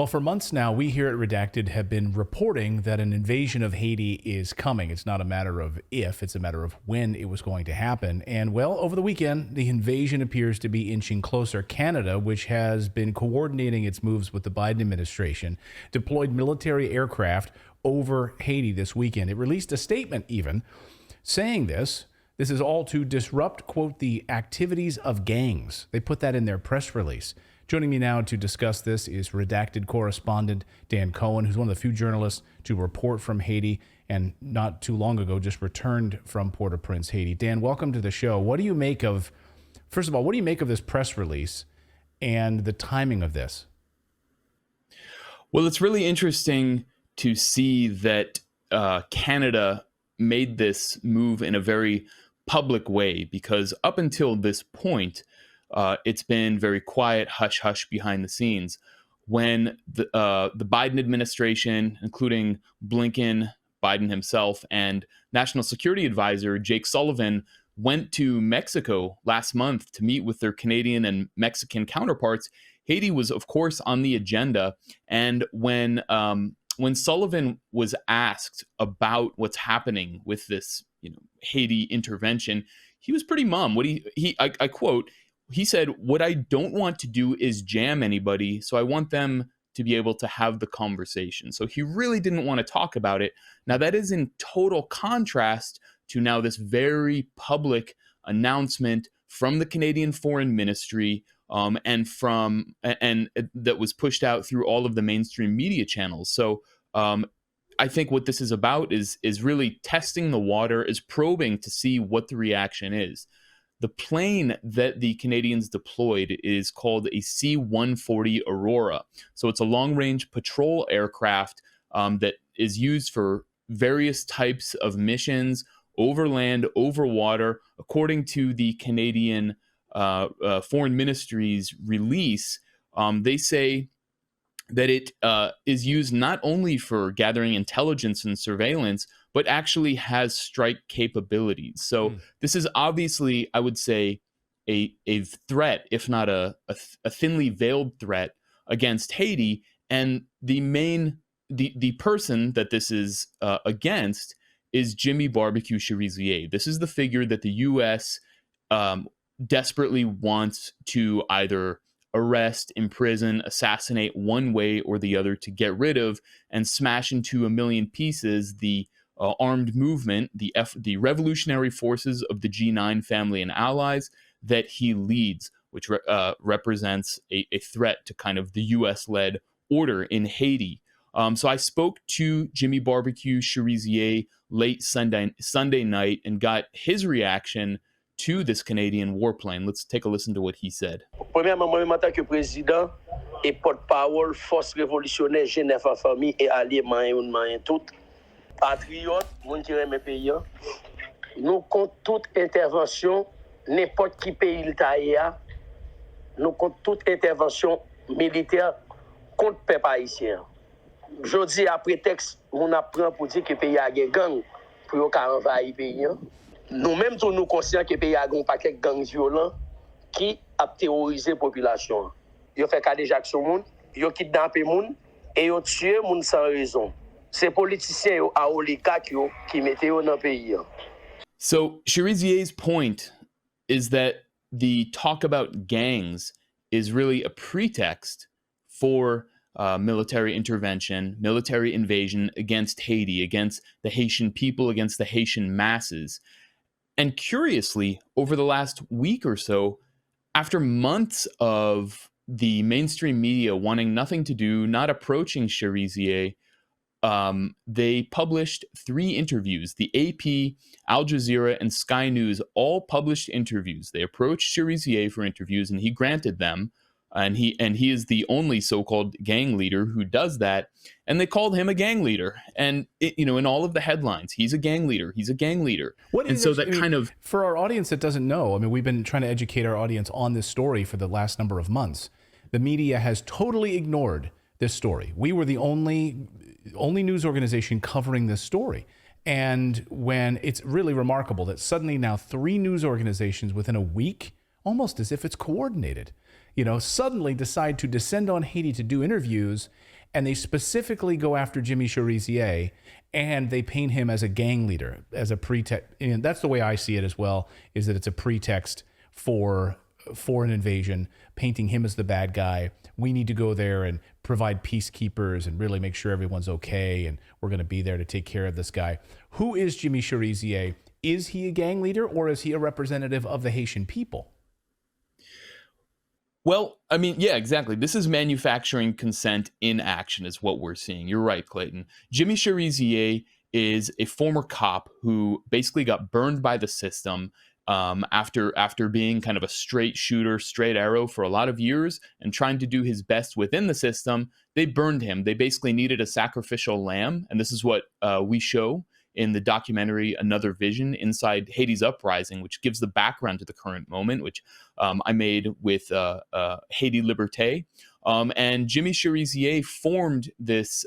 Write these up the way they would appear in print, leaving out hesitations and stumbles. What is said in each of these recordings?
Well, for months now, we here at Redacted have been reporting that an invasion of Haiti is coming. It's not a matter of if, it's a matter of when it was going to happen. And well, over the weekend, the invasion appears to be inching closer. Canada, which has been coordinating its moves with the Biden administration, deployed military aircraft over Haiti this weekend. It released a statement even saying this is all to disrupt, quote, the activities of gangs. They put that in their press release. Joining me now to discuss this is Redacted correspondent Dan Cohen, who's one of the few journalists to report from Haiti and not too long ago just returned from Port-au-Prince, Haiti. Dan, welcome to the show. What do you make of, first of all, what do you make of this press release and the timing of this? Well, it's really interesting to see that Canada made this move in a very public way, because up until this point, it's been very quiet, hush-hush behind the scenes. When the Biden administration, including Blinken, Biden himself, and National Security Advisor Jake Sullivan went to Mexico last month to meet with their Canadian and Mexican counterparts, Haiti was, of course, on the agenda. And when Sullivan was asked about what's happening with this, Haiti intervention, he was pretty mum. I quote, he said, "What I don't want to do is jam anybody, so I want them to be able to have the conversation." So he really didn't want to talk about it. Now, that is in total contrast to now this very public announcement from the Canadian Foreign Ministry, and that was pushed out through all of the mainstream media channels. So I think what this is about is really testing the water, is probing to see what the reaction is. The plane that the Canadians deployed is called a C-140 Aurora. So it's a long-range patrol aircraft that is used for various types of missions, over land, over water. According to the Canadian Foreign Ministry's release, they say that it is used not only for gathering intelligence and surveillance, but actually has strike capabilities. So this is obviously, I would say, a threat, if not a thinly veiled threat against Haiti. And the person that this is against is Jimmy Barbecue Cherizier. This is the figure that the U.S. Desperately wants to either arrest, imprison, assassinate one way or the other, to get rid of and smash into a million pieces the armed movement, the revolutionary forces of the G9 family and allies that he leads, which represents a threat to kind of the U.S.-led order in Haiti. So I spoke to Jimmy Barbecue Cherizier late Sunday night and got his reaction to this Canadian warplane. Let's take a listen to what he said. Premièrement, moi-même en tant que président et porte-parole force révolutionnaire Genève en famille et alliés moyen tout patriote, moun qui aime pays, nous contre toute intervention n'importe qui pays il taille, nous contre toute intervention militaire contre peuple haïtien. Je dis à prétexte mon apprend pour dire que pays a gang pour envahir pays. Nous-mêmes, nous conscients que le pays a un paquet de gangs violents qui a terrorisé la population. Ils ont fait cas de Jackson, ils ont kidnappé les gens et ils ont tué les gens sans raison. C'est politiciens et oligarques qui mettent dans le pays. So Cherizier's point is that the talk about gangs is really a pretext for military intervention, military invasion against Haiti, against the Haitian people, against the Haitian masses. And curiously, over the last week or so, after months of the mainstream media wanting nothing to do, not approaching Cherizier, they published 3 interviews. The AP, Al Jazeera, and Sky News all published interviews. They approached Cherizier for interviews, and he granted them. And he is the only so-called gang leader who does that. And they called him a gang leader. And in all of the headlines, he's a gang leader. He's a gang leader. For our audience that doesn't know, we've been trying to educate our audience on this story for the last number of months. The media has totally ignored this story. We were the only news organization covering this story. And when it's really remarkable that suddenly now 3 news organizations within a week, almost as if it's coordinated, suddenly decide to descend on Haiti to do interviews, and they specifically go after Jimmy Cherizier, and they paint him as a gang leader, as a pretext. And that's the way I see it as well, is that it's a pretext for an invasion, painting him as the bad guy. We need to go there and provide peacekeepers and really make sure everyone's okay, and we're going to be there to take care of this guy. Who is Jimmy Cherizier? Is he a gang leader, or is he a representative of the Haitian people? Well, I mean, yeah, exactly. This is manufacturing consent in action is what we're seeing. You're right, Clayton. Jimmy Cherizier is a former cop who basically got burned by the system after being kind of a straight shooter, straight arrow for a lot of years and trying to do his best within the system. They burned him. They basically needed a sacrificial lamb. And this is what we show in the documentary Another Vision Inside Haiti's Uprising, which gives the background to the current moment, which I made with Haiti Liberté. And Jimmy Cherizier formed this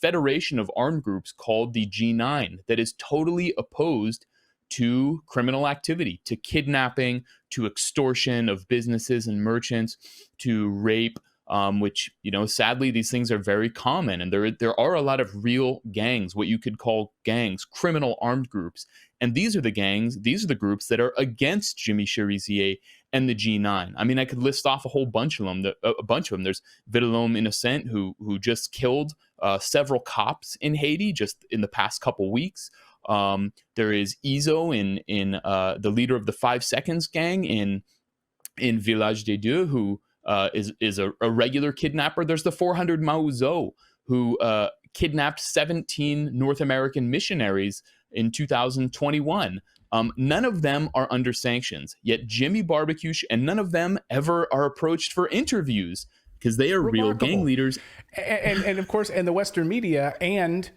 federation of armed groups called the G9 that is totally opposed to criminal activity, to kidnapping, to extortion of businesses and merchants, to rape, which, sadly, these things are very common. And there are a lot of real gangs, what you could call gangs, criminal armed groups. And these are the groups that are against Jimmy Cherizier and the G9. I mean, I could list off a bunch of them. There's Vitellom Innocent, who just killed several cops in Haiti just in the past couple weeks. There is Izo in the leader of the 5 Seconds gang in Village des Dieux, who is a regular kidnapper. There's the 400 Mauzo, who kidnapped 17 North American missionaries in 2021. None of them are under sanctions, yet Jimmy Barbecue, and none of them ever are approached for interviews because they are real gang leaders. And of course, and the Western media and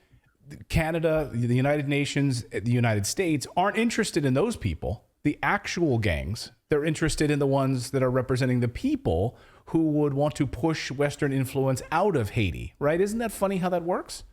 Canada, the United Nations, the United States aren't interested in those people, the actual gangs. They're interested in the ones that are representing the people who would want to push Western influence out of Haiti, right? Isn't that funny how that works?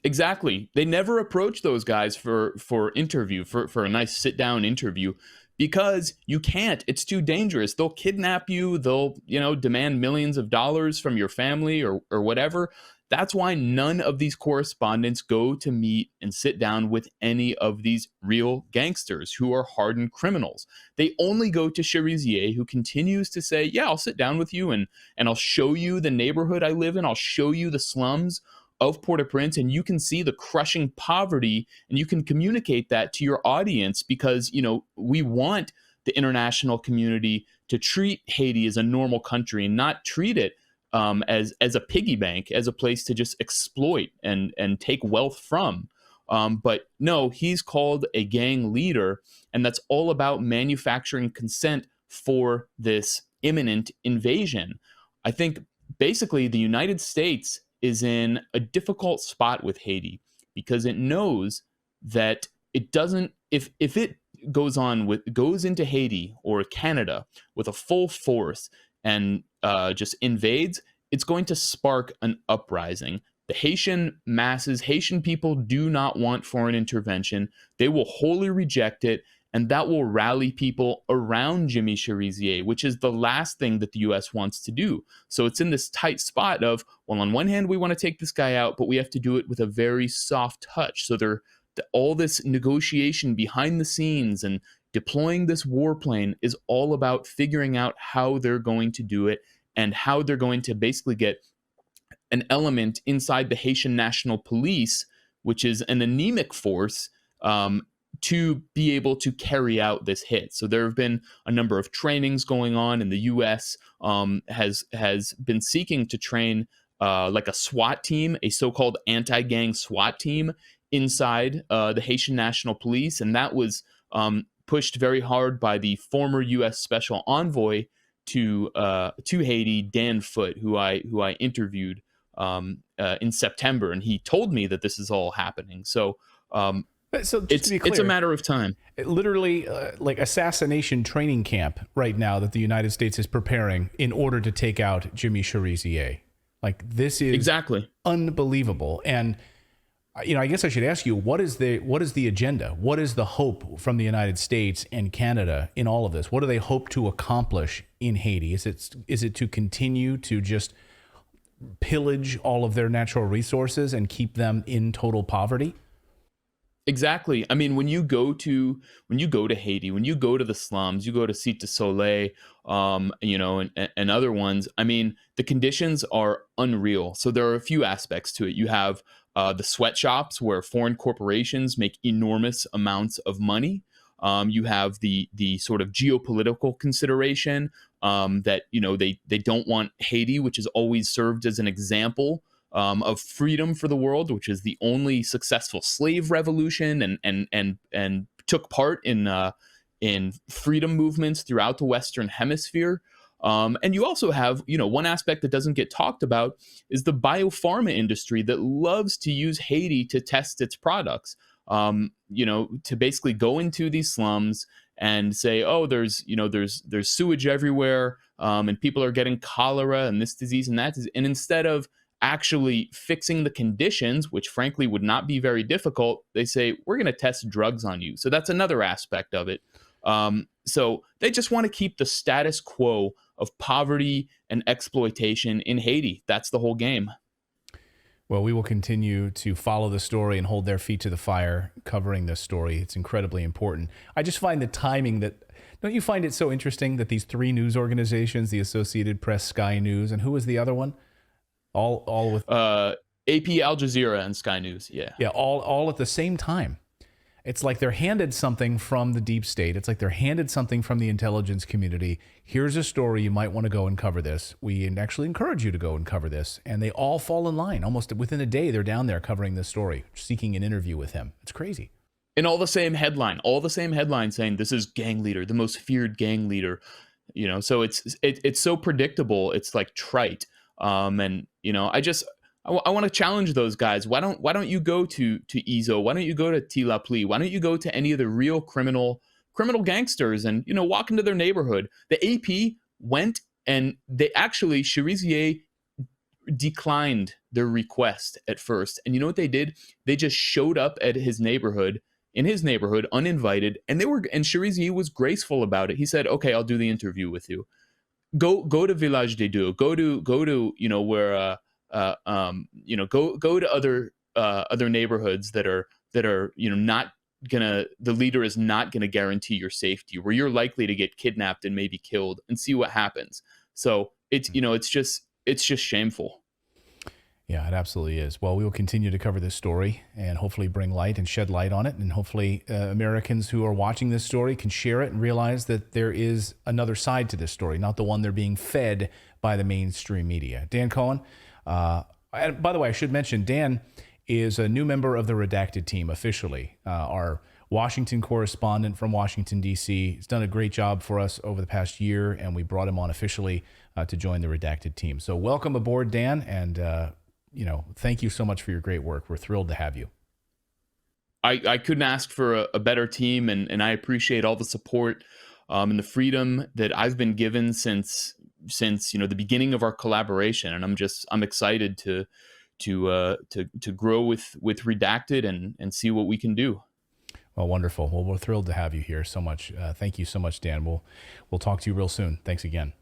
Exactly. They never approach those guys for interview, for a nice sit-down interview, because you can't. It's too dangerous. They'll kidnap you. They'll, demand millions of dollars from your family or whatever. That's why none of these correspondents go to meet and sit down with any of these real gangsters who are hardened criminals. They only go to Cherizier, who continues to say, yeah, I'll sit down with you and I'll show you the neighborhood I live in. I'll show you the slums of Port-au-Prince, and you can see the crushing poverty, and you can communicate that to your audience because, we want the international community to treat Haiti as a normal country and not treat it as a piggy bank, as a place to just exploit and take wealth from. But no, he's called a gang leader, and that's all about manufacturing consent for this imminent invasion. I think basically the United States is in a difficult spot with Haiti because it knows that it doesn't, if it goes into Haiti or Canada with a full force and just invades, it's going to spark an uprising. The Haitian masses, Haitian people do not want foreign intervention. They will wholly reject it, and that will rally people around Jimmy Cherizier, which is the last thing that the U.S. wants to do. So it's in this tight spot of, well, on one hand, we want to take this guy out, but we have to do it with a very soft touch. So all this negotiation behind the scenes and deploying this warplane is all about figuring out how they're going to do it and how they're going to basically get an element inside the Haitian National Police, which is an anemic force, to be able to carry out this hit. So there have been a number of trainings going on, and the U.S. Has been seeking to train like a SWAT team, a so-called anti-gang SWAT team inside the Haitian National Police, and that was pushed very hard by the former U.S. Special Envoy to Haiti, Dan Foote, who I interviewed in September, and he told me that this is all happening. So just to be clear, it's a matter of time. Literally, like assassination training camp right now that the United States is preparing in order to take out Jimmy Cherizier. Like, this is exactly unbelievable. And I guess I should ask you, what is the agenda? What is the hope from the United States and Canada in all of this? What do they hope to accomplish in Haiti? Is it to continue to just pillage all of their natural resources and keep them in total poverty? Exactly. I mean, when you go to Haiti, when you go to the slums, you go to Cite du Soleil, and other ones. I mean, the conditions are unreal. So there are a few aspects to it. You have the sweatshops where foreign corporations make enormous amounts of money. You have the sort of geopolitical consideration that they don't want Haiti, which has always served as an example of freedom for the world, which is the only successful slave revolution, and took part in freedom movements throughout the Western Hemisphere. And you also have, one aspect that doesn't get talked about is the biopharma industry that loves to use Haiti to test its products. To basically go into these slums and say, oh, there's sewage everywhere, and people are getting cholera and this disease and that disease. And instead of actually fixing the conditions, which frankly would not be very difficult, they say, we're going to test drugs on you. So that's another aspect of it. So they just want to keep the status quo of poverty and exploitation in Haiti. That's the whole game. Well, we will continue to follow the story and hold their feet to the fire covering this story. It's incredibly important. I just find the timing don't you find it so interesting that these three news organizations, the Associated Press, Sky News, and who was the other one? All with AP, Al Jazeera, and Sky News. Yeah. Yeah, all at the same time. It's like they're handed something from the deep state. It's like they're handed something from the intelligence community. Here's a story. You might want to go and cover this. We actually encourage you to go and cover this. And they all fall in line. Almost within a day, they're down there covering this story, seeking an interview with him. It's crazy. And all the same headline saying this is gang leader, the most feared gang leader. So it's so predictable. It's like trite. I want to challenge those guys. Why don't you go to Izo? Why don't you go to Tilapli? Why don't you go to any of the real criminal gangsters and walk into their neighborhood? The AP went and they actually Cherizier declined their request at first, and you know what they did? They just showed up at his neighborhood uninvited, and Cherizier was graceful about it. He said, "Okay, I'll do the interview with you. Go to Village des Deux. Go to where." Go to other neighborhoods that are not gonna, the leader is not gonna guarantee your safety, where you're likely to get kidnapped and maybe killed, and see what happens. So it's just shameful. Yeah, it absolutely is. Well, we will continue to cover this story and hopefully bring light and shed light on it. And hopefully Americans who are watching this story can share it and realize that there is another side to this story, not the one they're being fed by the mainstream media. Dan Cohen. And by the way, I should mention, Dan is a new member of the Redacted team officially. Our Washington correspondent from Washington, D.C. He's done a great job for us over the past year, and we brought him on officially to join the Redacted team. So welcome aboard, Dan, and thank you so much for your great work. We're thrilled to have you. I couldn't ask for a better team, and I appreciate all the support and the freedom that I've been given since the beginning of our collaboration, and I'm excited to grow with Redacted and see what we can do. Well, wonderful. Well, we're thrilled to have you here so much. Thank you so much, Dan. We'll talk to you real soon. Thanks again.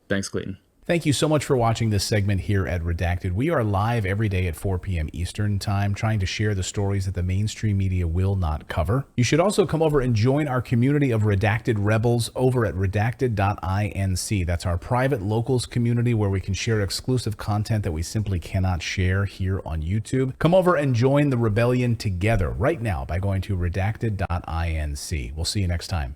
Thanks, Clayton. Thank you so much for watching this segment here at Redacted. We are live every day at 4 p.m. Eastern Time, trying to share the stories that the mainstream media will not cover. You should also come over and join our community of Redacted Rebels over at redacted.inc. That's our private locals community where we can share exclusive content that we simply cannot share here on YouTube. Come over and join the rebellion together right now by going to redacted.inc. We'll see you next time.